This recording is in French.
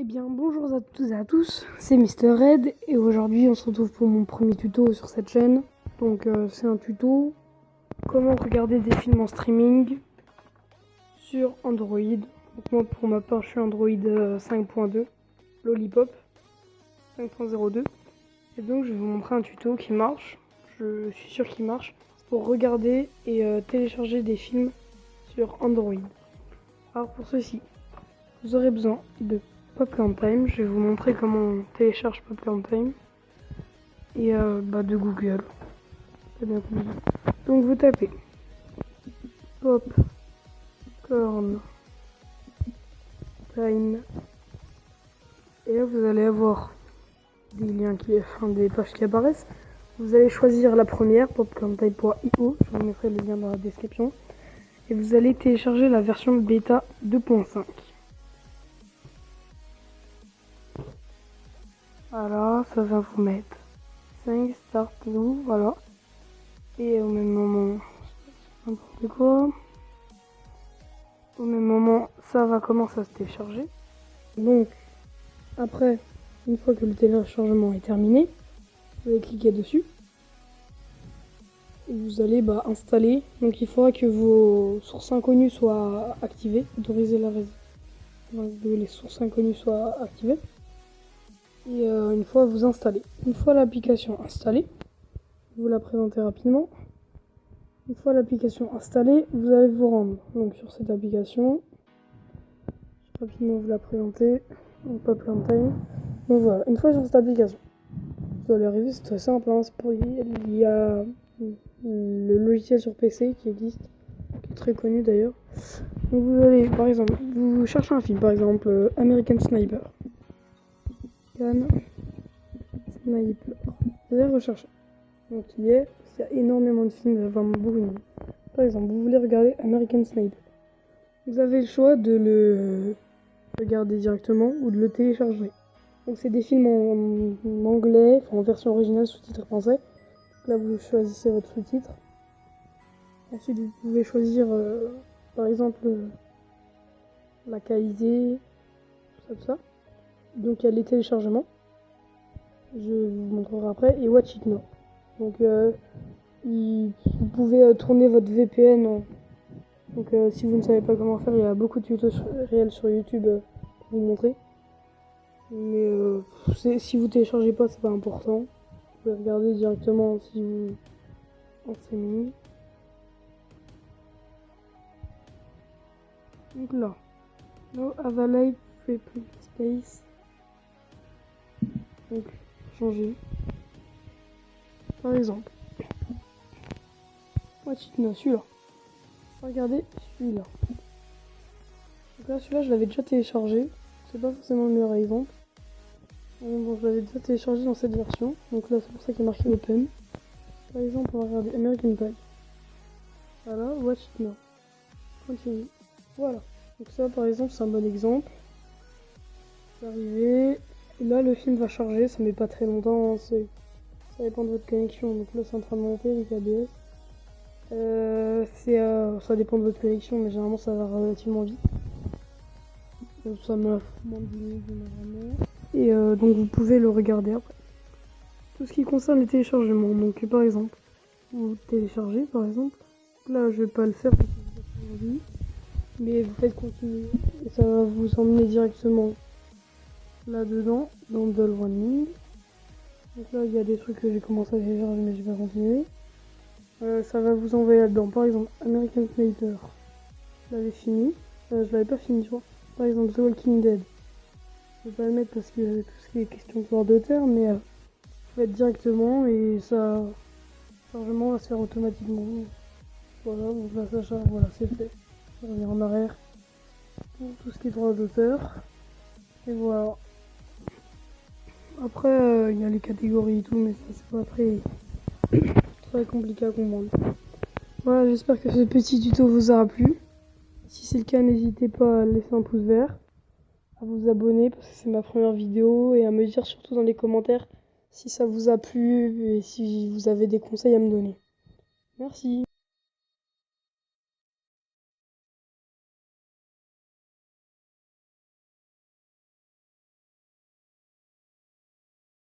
Eh bien, bonjour à toutes et à tous, c'est Mister Red et aujourd'hui on se retrouve pour mon premier tuto sur cette chaîne. Donc c'est un tuto comment regarder des films en streaming sur Android. Donc moi pour ma part je suis Android 5.2, Lollipop 5.02 et donc je vais vous montrer un tuto qui marche, je suis sûr qu'il marche, pour regarder et télécharger des films sur Android. Alors pour ceci, vous aurez besoin de Popcorn Time, je vais vous montrer comment on télécharge Popcorn Time et de Google. C'est bien connu. Donc vous tapez Popcorn Time et là vous allez avoir des liens des pages qui apparaissent. Vous allez choisir la première, popcorntime.io, je vous mettrai le lien dans la description et vous allez télécharger la version bêta 2.5. Voilà, ça va vous mettre 5 start nous, voilà. Et au même moment, n'importe quoi. Au même moment, ça va commencer à se télécharger. Donc, après, une fois que le téléchargement est terminé, vous allez cliquer dessus. Et vous allez installer. Donc, il faudra que vos sources inconnues soient activées. Autoriser la raison. Donc, que les sources inconnues soient activées. Et une fois vous installez. Une fois l'application installée, je vais vous la présenter rapidement. Une fois l'application installée, vous allez vous rendre donc sur cette application. Je vais rapidement vous la présenter. Donc Popcorn Time. Donc voilà, une fois sur cette application, vous allez arriver, c'est très simple. Hein, il y a le logiciel sur PC qui existe, qui est très connu d'ailleurs. Donc vous allez, par exemple, vous cherchez un film, par exemple American Sniper. Sniper. Vous allez rechercher. Donc il y a énormément de films, vraiment beaucoup de films. Par exemple, vous voulez regarder American Sniper. Vous avez le choix de le regarder directement ou de le télécharger. Donc c'est des films en anglais, en version originale, sous-titres français. Donc là vous choisissez votre sous-titre. Ensuite vous pouvez choisir par exemple la qualité, tout ça. Donc il y a les téléchargements. Je vous montrerai après. Et Watch It Now. Donc vous pouvez tourner votre VPN. Donc si vous ne savez pas comment faire, il y a beaucoup de tutos réels sur YouTube pour vous montrer. Mais si vous téléchargez pas, c'est pas important. Vous pouvez regarder directement si vous en streaming. Donc là, no available free space. Donc changer. Par exemple, Watch It Now, celui-là. Regardez celui-là. Donc là, celui-là, je l'avais déjà téléchargé. C'est pas forcément le meilleur exemple. Bon, je l'avais déjà téléchargé dans cette version. Donc là, c'est pour ça qu'il est marqué Open. Par exemple, on va regarder American Pie. Voilà, Watch It Now. Continue. Voilà. Donc ça, par exemple, c'est un bon exemple. Arrivé. Et là, le film va charger. Ça met pas très longtemps. Hein, ça dépend de votre connexion. Donc là, c'est en train de monter les KBS. Ça dépend de votre connexion, mais généralement, ça va relativement vite. Donc ça me moins de 10 minutes généralement. Et donc vous pouvez le regarder après. Tout ce qui concerne les téléchargements, donc par exemple, vous téléchargez par exemple. Là je vais pas le faire parce que j'ai pas envie. Mais vous faites continuer et ça va vous emmener directement là-dedans, dans Doll Running. Donc là il y a des trucs que j'ai commencé à télécharger mais je vais continuer. Ça va vous envoyer là-dedans, par exemple American Sniper. Je l'avais fini, je l'avais pas fini je crois. Par exemple The Walking Dead. Je vais pas le mettre parce que tout ce qui est question de droit d'auteur, mais vous faites directement et ça, le chargement va se faire automatiquement. Voilà, donc là ça charge, voilà, c'est fait. Je vais revenir en arrière pour tout ce qui est droit d'auteur. Et voilà. Après, il y a les catégories et tout, mais ça c'est pas très compliqué à comprendre. Voilà, j'espère que ce petit tuto vous aura plu. Si c'est le cas, n'hésitez pas à laisser un pouce vert, à vous abonner parce que c'est ma première vidéo et à me dire surtout dans les commentaires si ça vous a plu et si vous avez des conseils à me donner. Merci.